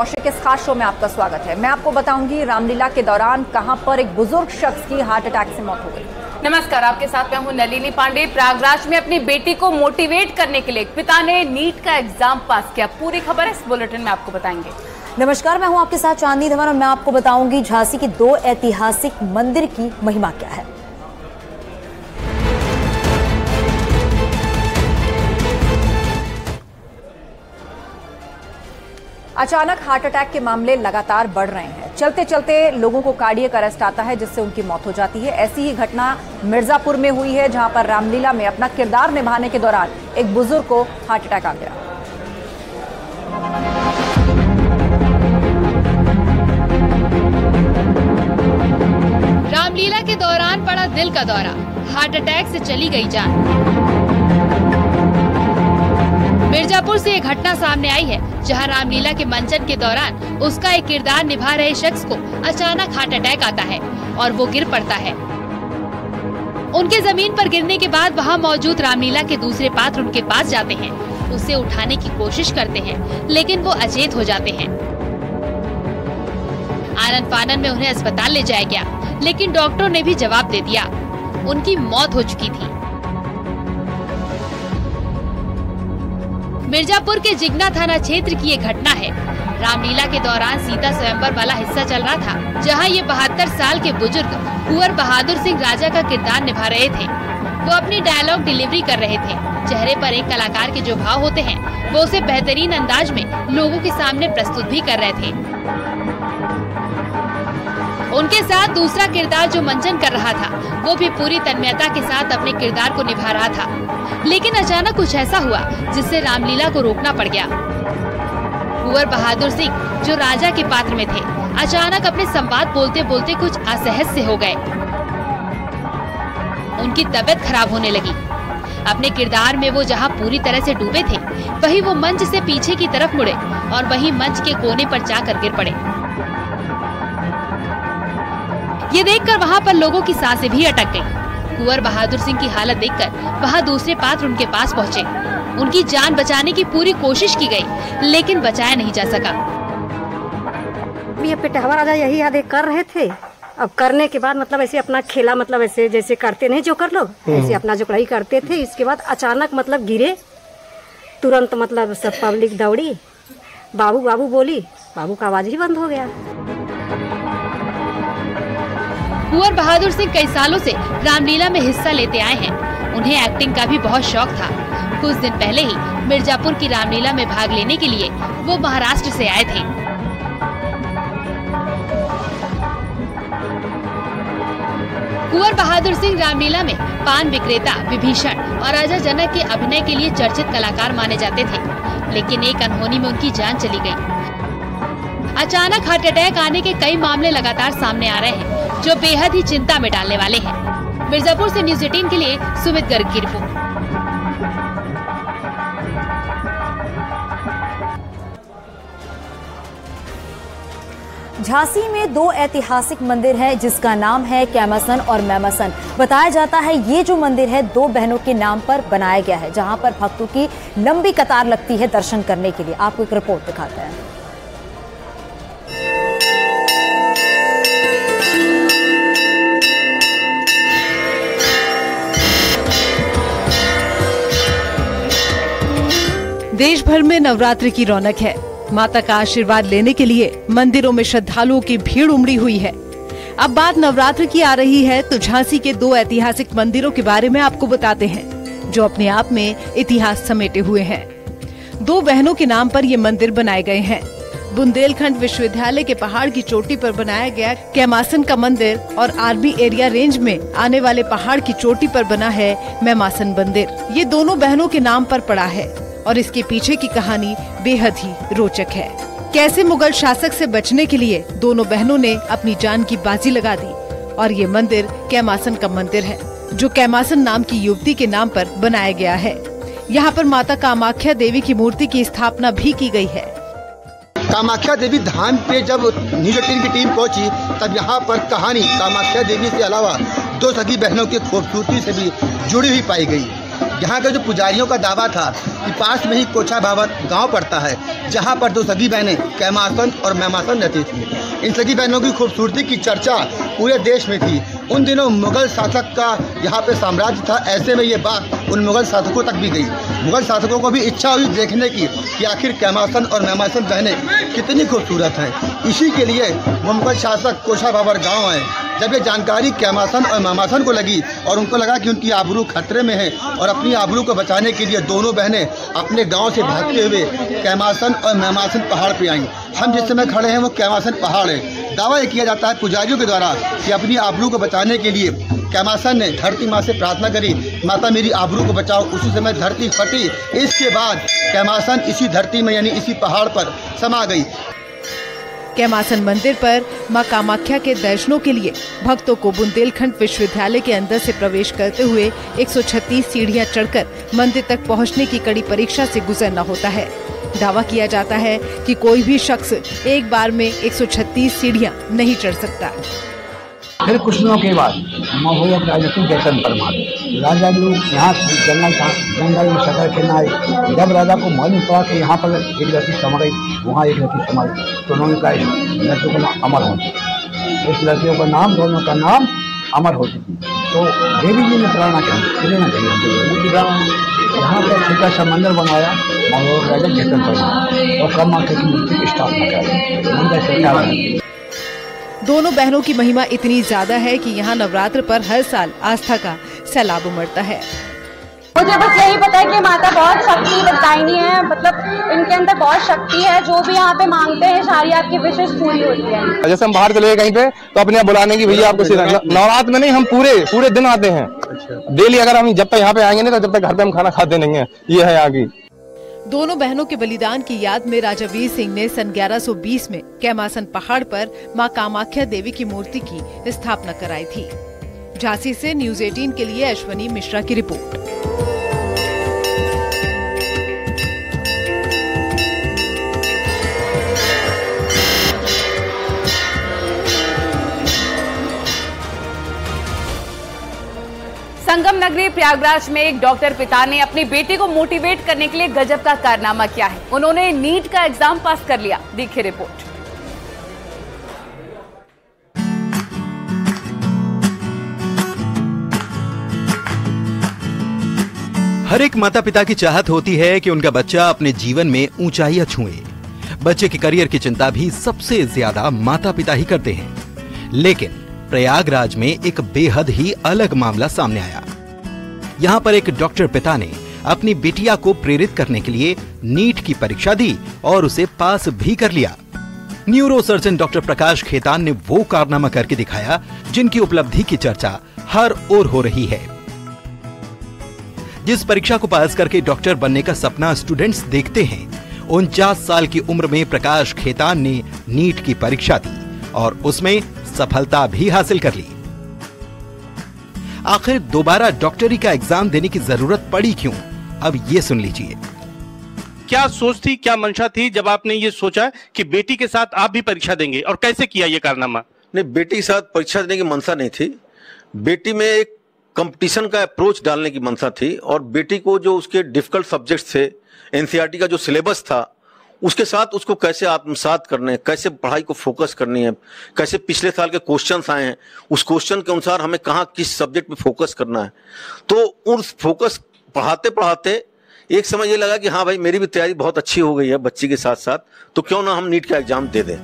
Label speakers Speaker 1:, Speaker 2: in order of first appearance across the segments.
Speaker 1: कौशिक, इस खास शो में आपका स्वागत है। मैं आपको बताऊंगी रामलीला के दौरान कहां पर एक बुजुर्ग शख्स की हार्ट अटैक से मौत हो गई।
Speaker 2: नमस्कार, आपके साथ मैं हूं नलिनी पांडे। प्रयागराज में अपनी बेटी को मोटिवेट करने के लिए पिता ने नीट का एग्जाम पास किया। पूरी खबर इस बुलेटिन में आपको बताएंगे।
Speaker 1: नमस्कार, मैं हूं आपके साथ चांदनी धवन और मैं आपको बताऊंगी झांसी के 2 ऐतिहासिक मंदिर की महिमा क्या है। अचानक हार्ट अटैक के मामले लगातार बढ़ रहे हैं। चलते चलते लोगों को कार्डियक अरेस्ट आता है जिससे उनकी मौत हो जाती है। ऐसी ही घटना मिर्जापुर में हुई है जहां पर रामलीला में अपना किरदार निभाने के दौरान एक बुजुर्ग को हार्ट अटैक आ गया।
Speaker 3: रामलीला के दौरान पड़ा दिल का दौरा, हार्ट अटैक से चली गई जान। मिर्जापुर से एक घटना सामने आई है जहां रामलीला के मंचन के दौरान उसका एक किरदार निभा रहे शख्स को अचानक हार्ट अटैक आता है और वो गिर पड़ता है। उनके जमीन पर गिरने के बाद वहां मौजूद रामलीला के दूसरे पात्र उनके पास जाते हैं, उसे उठाने की कोशिश करते हैं लेकिन वो अचेत हो जाते हैं। आनन फानन में उन्हें अस्पताल ले जाया गया लेकिन डॉक्टरों ने भी जवाब दे दिया, उनकी मौत हो चुकी थी। मिर्जापुर के जिगना थाना क्षेत्र की ये घटना है। रामलीला के दौरान सीता स्वयंवर वाला हिस्सा चल रहा था जहां ये 72 साल के बुजुर्ग कुंवर बहादुर सिंह राजा का किरदार निभा रहे थे। वो अपनी डायलॉग डिलीवरी कर रहे थे। चेहरे पर एक कलाकार के जो भाव होते हैं वो उसे बेहतरीन अंदाज में लोगों के सामने प्रस्तुत भी कर रहे थे। उनके साथ दूसरा किरदार जो मंचन कर रहा था वो भी पूरी तन्मयता के साथ अपने किरदार को निभा रहा था, लेकिन अचानक कुछ ऐसा हुआ जिससे रामलीला को रोकना पड़ गया। कुंवर बहादुर सिंह जो राजा के पात्र में थे अचानक अपने संवाद बोलते बोलते कुछ असहज से हो गए। उनकी तबीयत खराब होने लगी। अपने किरदार में वो जहां पूरी तरह से डूबे थे वहीं वो मंच से पीछे की तरफ मुड़े और वहीं मंच के कोने पर जाकर गिर पड़े। ये देखकर वहाँ पर लोगों की सांसें भी अटक गईं। कुंवर बहादुर सिंह की हालत देखकर वहाँ दूसरे पात्र उनके पास पहुँचे। उनकी जान बचाने की पूरी कोशिश की गई लेकिन बचाया नहीं जा सका।
Speaker 4: ये पिटहवा राजा यही यादें कर रहे थे। अब करने के बाद मतलब ऐसे अपना खेला, मतलब ऐसे जैसे करते नहीं जो कर लोग ऐसे अपना जो कढ़ाई करते थे। इसके बाद अचानक मतलब गिरे, तुरंत मतलब सब पब्लिक दौड़ी, बाबू बाबू बोली, बाबू का आवाज ही बंद हो गया।
Speaker 3: कुंवर बहादुर सिंह कई सालों से रामलीला में हिस्सा लेते आए हैं। उन्हें एक्टिंग का भी बहुत शौक था। कुछ दिन पहले ही मिर्जापुर की रामलीला में भाग लेने के लिए वो महाराष्ट्र से आए थे। कुंवर बहादुर सिंह रामलीला में पान विक्रेता विभीषण और राजा जनक के अभिनय के लिए चर्चित कलाकार माने जाते थे, लेकिन एक अनहोनी में उनकी जान चली गई। अचानक हार्ट अटैक आने के कई मामले लगातार सामने आ रहे हैं जो बेहद ही चिंता में डालने वाले हैं। मिर्जापुर से न्यूज़ 18 के लिए सुमित गर्ग की रिपोर्ट।
Speaker 1: झांसी में 2 ऐतिहासिक मंदिर है जिसका नाम है कैमासन और मैमासन। बताया जाता है ये जो मंदिर है 2 बहनों के नाम पर बनाया गया है जहां पर भक्तों की लंबी कतार लगती है दर्शन करने के लिए। आपको एक रिपोर्ट दिखाते हैं।
Speaker 5: देश भर में नवरात्रि की रौनक है। माता का आशीर्वाद लेने के लिए मंदिरों में श्रद्धालुओं की भीड़ उमड़ी हुई है। अब बात नवरात्रि की आ रही है तो झांसी के 2 ऐतिहासिक मंदिरों के बारे में आपको बताते हैं जो अपने आप में इतिहास समेटे हुए हैं। 2 बहनों के नाम पर ये मंदिर बनाए गए हैं। बुंदेलखंड विश्वविद्यालय के पहाड़ की चोटी पर बनाया गया कैमासन का मंदिर और आरबी एरिया रेंज में आने वाले पहाड़ की चोटी पर बना है मैमासन मंदिर। ये दोनों बहनों के नाम पर पड़ा है और इसके पीछे की कहानी बेहद ही रोचक है। कैसे मुगल शासक से बचने के लिए दोनों बहनों ने अपनी जान की बाजी लगा दी और ये मंदिर कैमासन का मंदिर है जो कैमासन नाम की युवती के नाम पर बनाया गया है। यहाँ पर माता कामाख्या देवी की मूर्ति की स्थापना भी की गई है।
Speaker 6: कामाख्या देवी धाम पे जब न्यूज़ 18 की टीम पहुंची तब यहाँ पर कहानी कामाख्या देवी से अलावा 2 सगी बहनों की खूबसूरती से भी जुड़ी हुई पाई गई। यहाँ के जो पुजारियों का दावा था कि पास में ही कोछा भावर गांव पड़ता है, जहाँ पर दो सगी बहनें कैमासन और मैमासन रहती थी। इन सगी बहनों की खूबसूरती की चर्चा पूरे देश में थी। उन दिनों मुगल शासक का यहाँ पे साम्राज्य था। ऐसे में ये बात उन मुगल शासकों तक भी गई। मुगल शासकों को भी इच्छा हुई देखने की कि आखिर कैमासन और मैमासन बहनें कितनी खूबसूरत हैं। इसी के लिए वो मुगल शासक कोछा भावर गाँव आए। जब ये जानकारी कैमासन और मैमासन को लगी और उनको लगा कि उनकी आबरू खतरे में है और अपनी आबरू को बचाने के लिए दोनों बहनें अपने गांव से भागते हुए कैमासन और मैमासन पहाड़ पे आईं। हम जिस समय खड़े हैं वो कैमासन पहाड़ है। दावा ये किया जाता है पुजारियों के द्वारा कि अपनी आबरू को बचाने के लिए कैमासन ने धरती माँ से प्रार्थना करी, माता मेरी आबरू को बचाओ। उसी समय धरती फटी। इसके बाद कैमासन इसी धरती में यानी इसी पहाड़ पर समा गई।
Speaker 5: कैमासन मंदिर पर मां कामाख्या के दर्शनों के लिए भक्तों को बुंदेलखंड विश्वविद्यालय के अंदर से प्रवेश करते हुए 136 सीढ़ियां चढ़कर मंदिर तक पहुंचने की कड़ी परीक्षा से गुजरना होता है। दावा किया जाता है कि कोई भी शख्स एक बार में 136 सीढ़ियां नहीं चढ़ सकता।
Speaker 7: फिर कुछ दिनों के बाद महोदय राजनीतिक जैसन फरमाते राजा लोग यहाँ जंगल में सफर करना आए। जब राजा को मालूम पड़ा कि यहाँ पर एक लड़की समा गई, वहाँ एक लड़की समा गई, तो उन्होंने कहा इस लड़कियों का नाम अमर हो चुकी। इस लड़कियों का नाम दोनों का नाम अमर हो चुकी। तो देवी जी ने प्रेरणा की यहाँ पर छोटा सा मंदिर बनाया महोदय राजा जैसन फरमाते और कामाख्या की मूर्ति की स्थापना करी। मंदिर से
Speaker 5: दोनों बहनों की महिमा इतनी ज्यादा है कि यहाँ नवरात्र पर हर साल आस्था का सैलाब उमड़ता है।
Speaker 8: मुझे बस यही पता है कि माता बहुत शक्ति बताइनी है, मतलब इनके अंदर बहुत शक्ति है। जो भी यहाँ पे मांगते हैं सारी आपकी विशेष पूरी होती है।
Speaker 9: जैसे हम बाहर चले कहीं पे तो अपने बुलाने की भैया आपको नवरात्र में नहीं, हम पूरे दिन आते हैं डेली। अगर हम जब तक यहाँ पे आएंगे नहीं तो जब तक घर पे हम खाना खाते नहीं है। ये है आगे।
Speaker 5: दोनों बहनों के बलिदान की याद में राजा वीर सिंह ने सन 1120 में कैमासन पहाड़ पर मां कामाख्या देवी की मूर्ति की स्थापना कराई थी। झांसी से न्यूज़ 18 के लिए अश्वनी मिश्रा की रिपोर्ट।
Speaker 2: संगम नगरी प्रयागराज में एक डॉक्टर पिता ने अपनी बेटी को मोटिवेट करने के लिए गजब का कारनामा किया है। उन्होंने नीट का एग्जाम पास कर लिया। देखिए रिपोर्ट।
Speaker 10: हर एक माता पिता की चाहत होती है कि उनका बच्चा अपने जीवन में ऊंचाइयां छुए। बच्चे के करियर की चिंता भी सबसे ज्यादा माता पिता ही करते हैं। लेकिन प्रयागराज में एक बेहद ही अलग मामला सामने आया। यहाँ पर एक डॉक्टर पिता ने अपनी बिटिया को प्रेरित करने के लिए नीट की परीक्षा दी और उसे पास भी कर लिया। न्यूरो सर्जन डॉक्टर प्रकाश खेतान ने वो कारनामा करके दिखाया जिनकी उपलब्धि की चर्चा हर ओर हो रही है। जिस परीक्षा को पास करके डॉक्टर बनने का सपना स्टूडेंट्स देखते हैं, 49 साल की उम्र में प्रकाश खेतान ने नीट की परीक्षा दी और उसमें सफलता भी हासिल कर ली। आखिर दोबारा डॉक्टरी का एग्जाम देने की जरूरत पड़ी क्यों? अब ये सुन लीजिए।
Speaker 11: क्या सोच थी, क्या मंशा थी जब आपने ये सोचा कि बेटी के साथ आप भी परीक्षा देंगे, और कैसे किया ये कारनामा?
Speaker 12: नहीं, बेटी के साथ परीक्षा देने की मंशा नहीं थी। बेटी में एक कंपटीशन का अप्रोच डालने की मंशा थी और बेटी को जो उसके डिफिकल्ट सब्जेक्ट्स थे, एनसीईआरटी का जो सिलेबस था, उसके साथ उसको कैसे आत्मसात करने, कैसे पढ़ाई को फोकस करनी है, कैसे पिछले साल के क्वेश्चंस आए हैं उस क्वेश्चन के अनुसार हमें कहाँ किस सब्जेक्ट में फोकस करना है। तो उस फोकस पढ़ाते पढ़ाते एक समय ये लगा कि हाँ भाई, मेरी भी तैयारी बहुत अच्छी हो गई है बच्ची के साथ साथ, तो क्यों ना हम नीट का एग्जाम दे दें।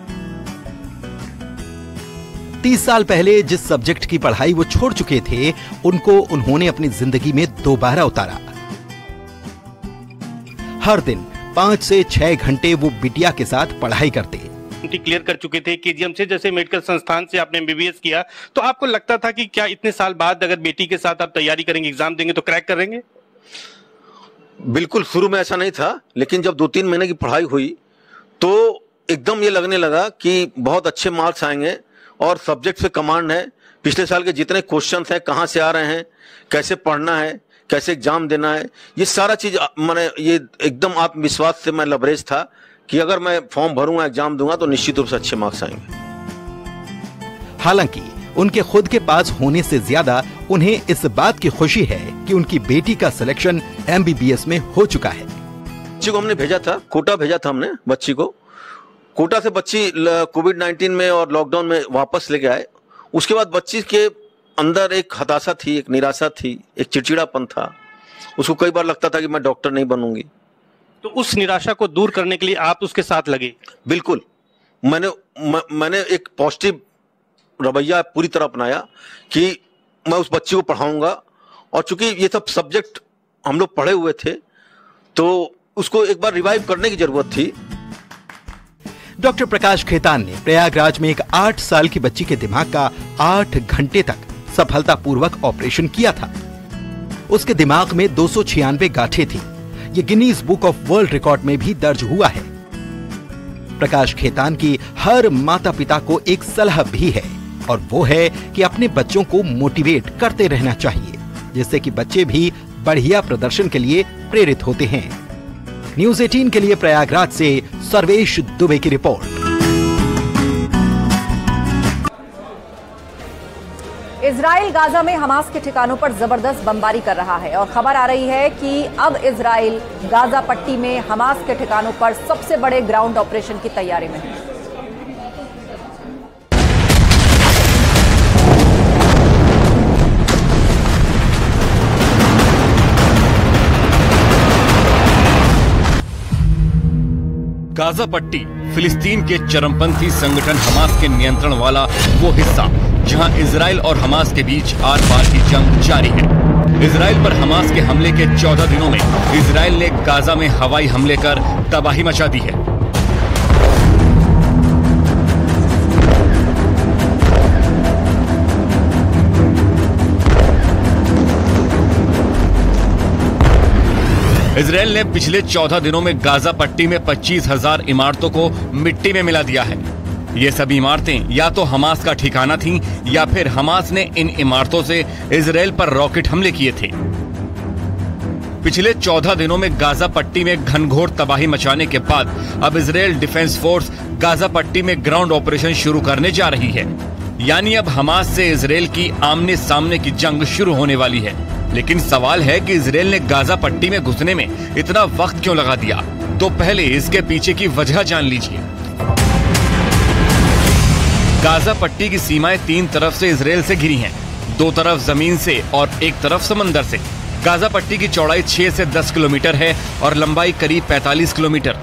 Speaker 10: 30 साल पहले जिस सब्जेक्ट की पढ़ाई वो छोड़ चुके थे, उनको उन्होंने अपनी जिंदगी में दोबारा उतारा। हर दिन 5 से 6 घंटे वो बिटिया के साथ पढ़ाई करते।
Speaker 11: क्लियर कर चुके थे केजीएम से, जैसे मेडिकल संस्थान से आपने एमबीबीएस किया, तो आपको लगता था कि क्या इतने साल बाद अगर बेटी के साथ आप तैयारी करेंगे, एग्जाम देंगे तो क्रैक करेंगे?
Speaker 12: बिल्कुल, शुरू में ऐसा नहीं था, लेकिन जब 2-3 महीने की पढ़ाई हुई तो एकदम ये लगने लगा कि बहुत अच्छे मार्क्स आएंगे और सब्जेक्ट से कमांड है। पिछले साल के जितने क्वेश्चंस हैं, कहाँ से आ रहे हैं, कैसे पढ़ना है, कैसे एग्जाम देना है, ये सारा चीज मैंने ये एकदम आत्मविश्वास से मैं लबरेज था कि अगर मैं फॉर्म भरूंगा, एग्जाम दूंगा तो निश्चित रूप से अच्छे मार्क्स आएंगे।
Speaker 10: हालांकि उनके खुद के पास होने से ज्यादा उन्हें इस बात की खुशी है कि उनकी बेटी का सिलेक्शन MBBS में हो चुका है।
Speaker 12: बच्ची को हमने भेजा था, कोटा भेजा था हमने बच्ची को। कोटा से बच्ची कोविड-19 में और लॉकडाउन में वापस लेके आए। उसके बाद बच्ची के अंदर एक हताशा थी, एक निराशा थी, एक चिड़चिड़ापन था। उसको कई बार लगता था कि मैं डॉक्टर नहीं बनूंगी।
Speaker 11: तो उस निराशा को दूर करने के लिए आप उसके साथ लगे?
Speaker 12: बिल्कुल, मैंने एक पॉजिटिव रवैया पूरी तरह अपनाया कि मैं उस बच्ची को पढ़ाऊंगा। और चूंकि ये सब सब्जेक्ट हम लोग पढ़े हुए थे तो उसको एक बार रिवाइव करने की जरूरत थी।
Speaker 10: डॉक्टर प्रकाश खेतान ने प्रयागराज में एक 8 साल की बच्ची के दिमाग का 8 घंटे तक सफलतापूर्वक ऑपरेशन किया था। उसके दिमाग में 296 गांठें थी। ये Guinness book of world record में भी दर्ज हुआ है। प्रकाश खेतान की हर माता पिता को एक सलाह भी है और वो है कि अपने बच्चों को मोटिवेट करते रहना चाहिए, जिससे कि बच्चे भी बढ़िया प्रदर्शन के लिए प्रेरित होते हैं। न्यूज़ 18 के लिए प्रयागराज से सर्वेश दुबे की रिपोर्ट।
Speaker 1: इजराइल गाजा में हमास के ठिकानों पर जबरदस्त बमबारी कर रहा है और खबर आ रही है कि अब इजराइल गाजा पट्टी में हमास के ठिकानों पर सबसे बड़े ग्राउंड ऑपरेशन की तैयारी में है।
Speaker 13: गाजा पट्टी फिलिस्तीन के चरमपंथी संगठन हमास के नियंत्रण वाला वो हिस्सा जहां इजराइल और हमास के बीच आर पार की जंग जारी है। इजराइल पर हमास के हमले के 14 दिनों में इजराइल ने गाजा में हवाई हमले कर तबाही मचा दी है। इजराइल ने पिछले 14 दिनों में गाजा पट्टी में 25,000 इमारतों को मिट्टी में मिला दिया है। ये सभी इमारतें या तो हमास का ठिकाना थीं या फिर हमास ने इन इमारतों से इजराइल पर रॉकेट हमले किए थे। पिछले 14 दिनों में गाजा पट्टी में घनघोर तबाही मचाने के बाद अब इजराइल डिफेंस फोर्स गाजा पट्टी में ग्राउंड ऑपरेशन शुरू करने जा रही है। यानी अब हमास से इजराइल की आमने सामने की जंग शुरू होने वाली है। लेकिन सवाल है कि इजराइल ने गाजा पट्टी में घुसने में इतना वक्त क्यों लगा दिया? तो पहले इसके पीछे की वजह जान लीजिए। गाजा पट्टी की सीमाएं 3 तरफ से इजराइल से घिरी हैं, 2 तरफ जमीन से और 1 तरफ समंदर से। गाजा पट्टी की चौड़ाई 6 से 10 किलोमीटर है और लंबाई करीब 45 किलोमीटर।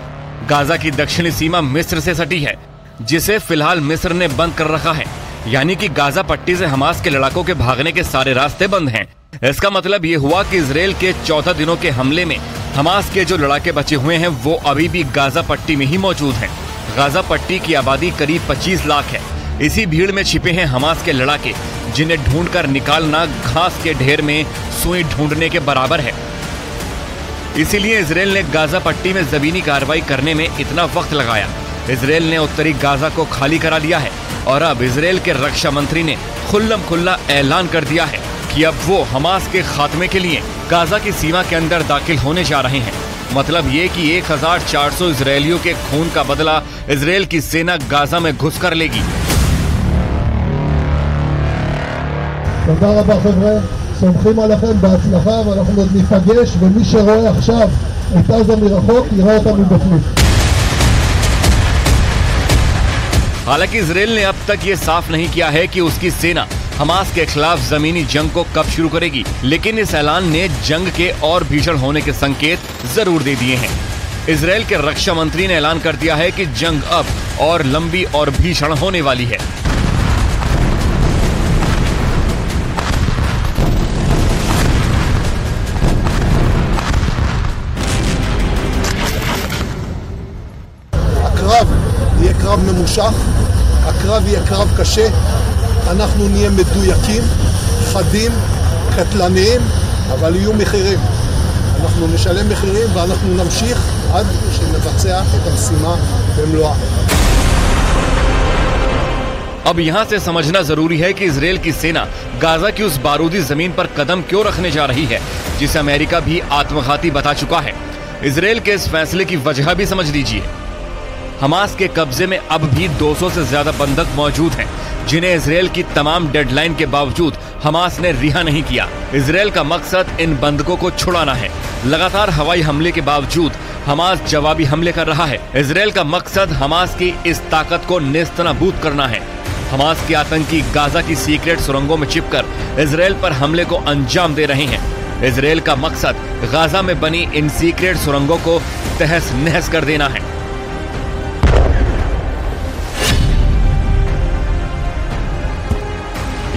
Speaker 13: गाजा की दक्षिणी सीमा मिस्र से सटी है, जिसे फिलहाल मिस्र ने बंद कर रखा है। यानी कि गाजा पट्टी से हमास के लड़ाकों के भागने के सारे रास्ते बंद हैं। इसका मतलब ये हुआ कि इजराइल के 14 दिनों के हमले में हमास के जो लड़ाके बचे हुए हैं वो अभी भी गाजा पट्टी में ही मौजूद हैं। गाजा पट्टी की आबादी करीब 25 लाख है। इसी भीड़ में छिपे हैं हमास के लड़ाके, जिन्हें ढूंढकर निकालना घास के ढेर में सुई ढूंढने के बराबर है। इसीलिए इजराइल ने गाजा पट्टी में जमीनी कार्रवाई करने में इतना वक्त लगाया। इजराइल ने उत्तरी गाजा को खाली करा लिया है और अब इजराइल के रक्षा मंत्री ने खुल्लम खुल्ला ऐलान कर दिया है कि अब वो हमास के खात्मे के लिए गाजा की सीमा के अंदर दाखिल होने जा रहे हैं। मतलब ये कि 1400 इजरायलियों के खून का बदला इजराइल की सेना गाजा में घुस कर लेगी।
Speaker 14: תודה רבה חבר'ה, סומכים עליכם בהצלחה ואנחנו עוד ניפגש ומי שרואה עכשיו את עזה מרחוק יראה אותה מבפנים।
Speaker 13: हालांकि इजराइल ने अब तक ये साफ नहीं किया है कि उसकी सेना हमास के खिलाफ जमीनी जंग को कब शुरू करेगी, लेकिन इस ऐलान ने जंग के और भीषण होने के संकेत जरूर दे दिए हैं। इजराइल के रक्षा मंत्री ने ऐलान कर दिया है कि जंग अब और लंबी और भीषण होने वाली है।
Speaker 14: הקרב יהיה קרב ממושך, הקרב יהיה קרב קשה, אנחנו נהיה מדויקים, חדים, קטלניים, אבל יהיו מחירים. אנחנו נשלם מחירים ואנחנו נמשיך עד שנבצע את המשימה במלואה.
Speaker 13: अब यहाँ से समझना जरूरी है कि इजराइल की सेना गाजा की उस बारूदी जमीन पर कदम क्यों रखने जा रही है, जिसे अमेरिका भी आत्मघाती बता चुका है। इजराइल के इस फैसले की वजह भी समझ लीजिए। हमास के कब्जे में अब भी 200 से ज्यादा बंधक मौजूद हैं, जिन्हें इजराइल की तमाम डेडलाइन के बावजूद हमास ने रिहा नहीं किया। इजराइल का मकसद इन बंधकों को छुड़ाना है। लगातार हवाई हमले के बावजूद हमास जवाबी हमले कर रहा है। इजराइल का मकसद हमास की इस ताकत को नेस्तनाबूद करना है। हमास के आतंकी गाजा की सीक्रेट सुरंगों में छिपकर इजराइल पर हमले को अंजाम दे रहे हैं। इजराइल का मकसद गाजा में बनी इन सीक्रेट सुरंगों को तहस नहस कर देना है।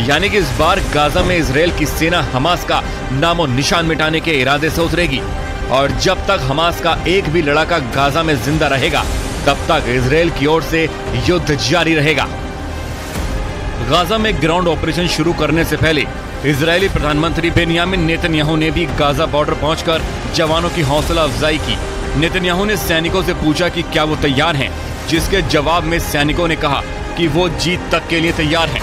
Speaker 13: यानी कि इस बार गाजा में इजराइल की सेना हमास का नामो निशान मिटाने के इरादे से उतरेगी और जब तक हमास का एक भी लड़ाका गाजा में जिंदा रहेगा तब तक इजराइल की ओर से युद्ध जारी रहेगा। गाजा में ग्राउंड ऑपरेशन शुरू करने से पहले इजरायली प्रधानमंत्री बेंयामिन नेतन्याहू ने भी गाजा बॉर्डर पहुंचकर जवानों की हौसला अफजाई की। नेतन्याहू ने सैनिकों से पूछा कि क्या वो तैयार हैं, जिसके जवाब में सैनिकों ने कहा कि वो जीत तक के लिए तैयार हैं।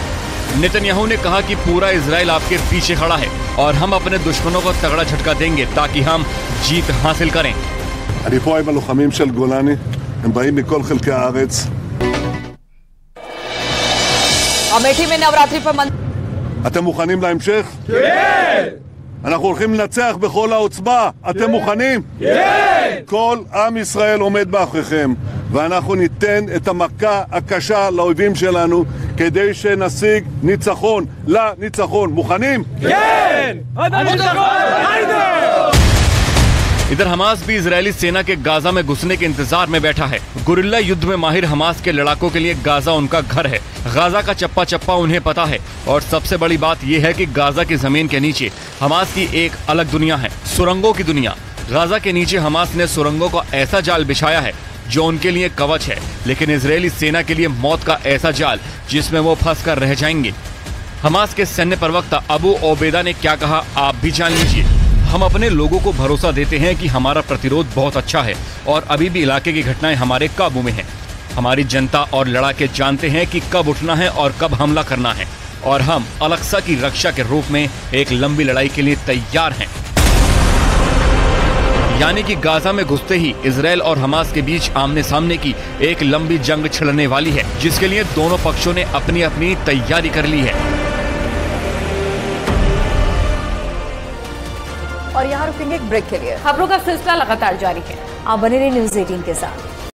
Speaker 13: नेतन्याहू ने कहा कि पूरा इजराइल आपके पीछे खड़ा है और हम अपने दुश्मनों को तगड़ा झटका देंगे ताकि हम जीत हासिल करें।
Speaker 14: אני פה עם הלוחמים של גולני, הם באים מכל חלקי הארץ.
Speaker 1: अमेठी में नवरात्रि पर
Speaker 14: אתם מוכנים להמשך? כן! אנחנו הולכים לנצח בכל העוצמה. אתם מוכנים? כן! כל עם ישראל עומד מאחוריכם, ואנחנו ניתן את המכה הקשה לאויבים שלנו כדי שנשיג ניצחון לניצחון. מוכנים? כן! עד הניצחון! היידה!
Speaker 13: इधर हमास भी इजरायली सेना के गाजा में घुसने के इंतजार में बैठा है। गुरिल्ला युद्ध में माहिर हमास के लड़ाकों के लिए गाजा उनका घर है। गाजा का चप्पा चप्पा उन्हें पता है और सबसे बड़ी बात यह है कि गाजा की जमीन के नीचे हमास की एक अलग दुनिया है, सुरंगों की दुनिया। गाजा के नीचे हमास ने सुरंगों का ऐसा जाल बिछाया है जो उनके लिए कवच है, लेकिन इजरायली सेना के लिए मौत का ऐसा जाल जिसमें वो फंस कर रह जाएंगे। हमास के सैन्य प्रवक्ता अबू ओबेदा ने क्या कहा, आप भी जान लीजिए। हम अपने लोगों को भरोसा देते हैं कि हमारा प्रतिरोध बहुत अच्छा है और अभी भी इलाके की घटनाएं हमारे काबू में हैं। हमारी जनता और लड़ाके जानते हैं कि कब उठना है और कब हमला करना है और हम अल-अक्सा की रक्षा के रूप में एक लंबी लड़ाई के लिए तैयार हैं। यानी कि गाजा में घुसते ही इजराइल और हमास के बीच आमने सामने की एक लंबी जंग छिड़ने वाली है, जिसके लिए दोनों पक्षों ने अपनी अपनी तैयारी कर ली है।
Speaker 1: और यहाँ रुकेंगे एक ब्रेक के लिए।
Speaker 2: खबरों का सिलसिला लगातार जारी है,
Speaker 1: आप बने रहिए न्यूज़ 18 के साथ।